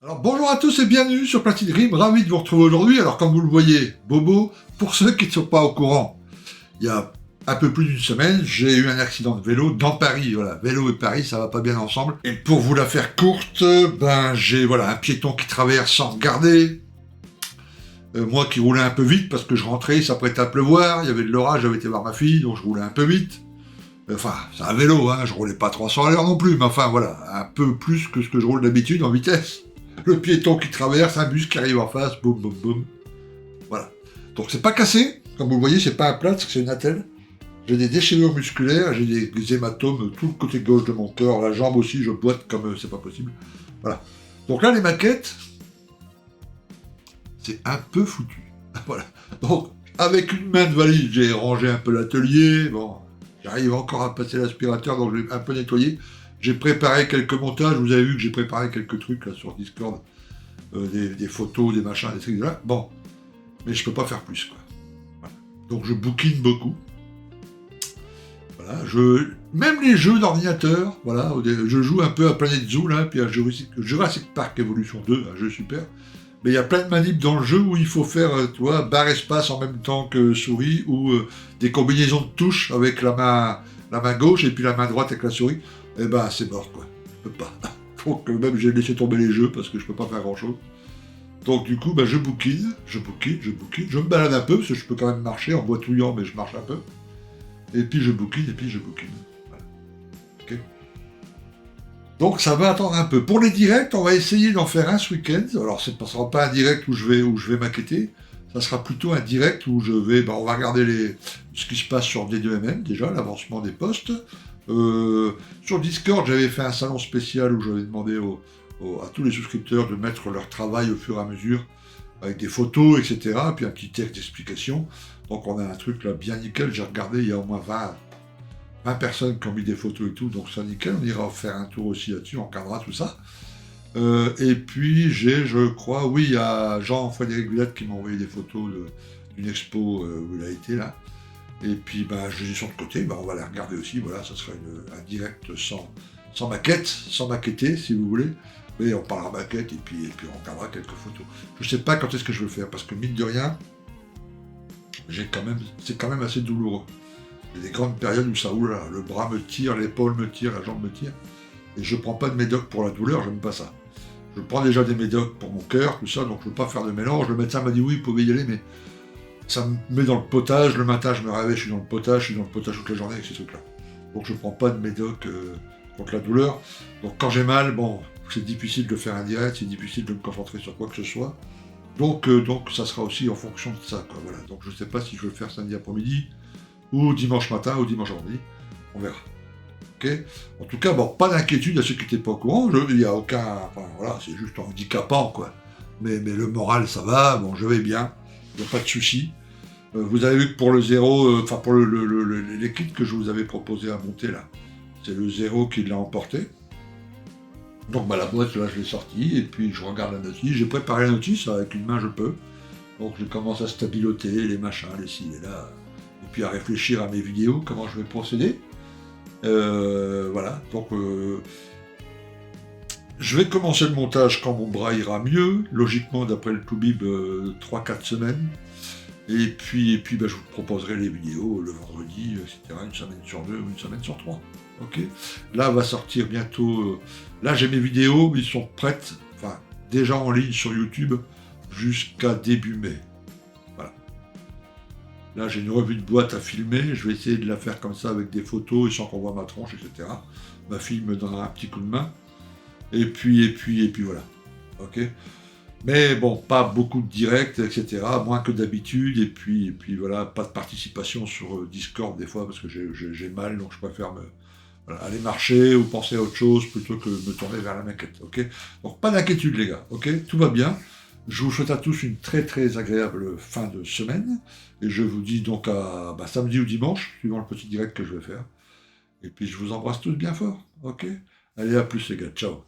Alors bonjour à tous et bienvenue sur Platine Dream, ravi de vous retrouver aujourd'hui. Alors comme vous le voyez, Bobo, pour ceux qui ne sont pas au courant, il y a un peu plus d'une semaine, j'ai eu un accident de vélo dans Paris. Voilà, vélo et Paris, ça va pas bien ensemble. Et pour vous la faire courte, j'ai un piéton qui traverse sans regarder. Moi qui roulais un peu vite parce que je rentrais, il s'apprêtait à pleuvoir, il y avait de l'orage, j'avais été voir ma fille, donc je roulais un peu vite. Enfin, c'est un vélo, hein, je roulais pas 300 à l'heure non plus, mais enfin voilà, un peu plus que ce que je roule d'habitude en vitesse. Le piéton qui traverse, un bus qui arrive en face, boum boum boum. Voilà. Donc c'est pas cassé, comme vous le voyez, c'est pas un plâtre, c'est une attelle. J'ai des déchirures musculaires, j'ai des hématomes tout le côté gauche de mon corps, la jambe aussi, je boite comme c'est pas possible. Voilà. Donc là, les maquettes, c'est un peu foutu. Voilà. Donc, avec une main de valise, j'ai rangé un peu l'atelier. Bon, j'arrive encore à passer l'aspirateur, donc je vais un peu nettoyer. J'ai préparé quelques montages. Vous avez vu que j'ai préparé quelques trucs là sur Discord. Des photos, des machins, des trucs là. Bon, mais je peux pas faire plus, quoi. Voilà. Donc je bouquine beaucoup. Voilà, même les jeux d'ordinateur, voilà, je joue un peu à Planet Zoo, là, puis à Jurassic Park Evolution 2, un jeu super. Mais il y a plein de manips dans le jeu où il faut faire, tu vois, barre espace en même temps que souris, ou des combinaisons de touches avec la main gauche et puis la main droite avec la souris. Eh ben, c'est mort, quoi. Je peux pas. Donc, même j'ai laissé tomber les jeux parce que je peux pas faire grand chose. Donc, du coup, je bouquine. Je me balade un peu parce que je peux quand même marcher en boitouillant, mais je marche un peu. Et puis je bouquine. Voilà. Ok. Donc ça va attendre un peu. Pour les directs, on va essayer d'en faire un ce week-end. Alors ce ne sera pas un direct où je vais maqueter. Ça sera plutôt un direct où on va regarder ce qui se passe sur D2MM déjà, l'avancement des postes. Sur Discord, j'avais fait un salon spécial où j'avais demandé à tous les souscripteurs de mettre leur travail au fur et à mesure, avec des photos, etc. Puis un petit texte d'explication. Donc on a un truc là bien nickel. J'ai regardé, il y a au moins 20 personnes qui ont mis des photos et tout, donc c'est nickel, on ira faire un tour aussi là-dessus, on regardera tout ça. Et puis je crois, oui, il y a Jean-Frédéric Villette qui m'a envoyé des photos d'une expo où il a été là. Et puis je les ai sur le côté, on va les regarder aussi, voilà, ça sera un direct sans maquette, sans maqueter si vous voulez. Mais on parlera maquette et puis on regardera quelques photos. Je sais pas quand est-ce que je veux le faire, parce que mine de rien, c'est quand même assez douloureux. Il y a des grandes périodes où ça roule, le bras me tire, l'épaule me tire, la jambe me tire. Et je prends pas de médoc pour la douleur, j'aime pas ça. Je prends déjà des médocs pour mon cœur, tout ça, donc je veux pas faire de mélange. Le médecin m'a dit oui, vous pouvez y aller, mais ça me met dans le potage. Le matin, je me réveille, je suis dans le potage toute la journée avec ces trucs-là. Donc je prends pas de médoc contre la douleur. Donc quand j'ai mal, c'est difficile de faire un direct, c'est difficile de me concentrer sur quoi que ce soit. Donc ça sera aussi en fonction de ça, quoi. Voilà. Donc je sais pas si je veux le faire samedi après-midi, ou dimanche matin, ou dimanche après-midi. On verra. Okay, en tout cas, pas d'inquiétude à ceux qui n'étaient pas au courant. Il n'y a aucun. Enfin, voilà, c'est juste handicapant, quoi. Mais le moral, ça va. Je vais bien. Il n'y a pas de souci. Vous avez vu que pour le zéro, pour les kits que je vous avais proposé à monter, là, c'est le zéro qui l'a emporté. Donc, la boîte, là, je l'ai sortie. Et puis, je regarde la notice. J'ai préparé la notice. Avec une main, je peux. Donc, je commence à stabiloter les machins, les ci, les là. Et puis, à réfléchir à mes vidéos, comment je vais procéder. Voilà, donc je vais commencer le montage quand mon bras ira mieux, logiquement d'après le Toubib 3-4 semaines, et puis je vous proposerai les vidéos le vendredi, etc., une semaine sur 2 ou une semaine sur 3. Ok. Là va sortir bientôt, là j'ai mes vidéos, ils sont prêtes, déjà en ligne sur YouTube jusqu'à début mai. Là, j'ai une revue de boîte à filmer, je vais essayer de la faire comme ça avec des photos et sans qu'on voit ma tronche, etc. Ma fille me donnera un petit coup de main. Et puis voilà. Ok. Mais pas beaucoup de directs, etc. Moins que d'habitude. Et puis voilà, pas de participation sur Discord des fois parce que j'ai mal, donc je préfère aller marcher ou penser à autre chose plutôt que de me tourner vers la maquette. Ok. Donc pas d'inquiétude les gars. Ok. Tout va bien. Je vous souhaite à tous une très très agréable fin de semaine. Et je vous dis donc à samedi ou dimanche, suivant le petit direct que je vais faire. Et puis je vous embrasse tous bien fort. Ok. Allez, à plus les gars. Ciao.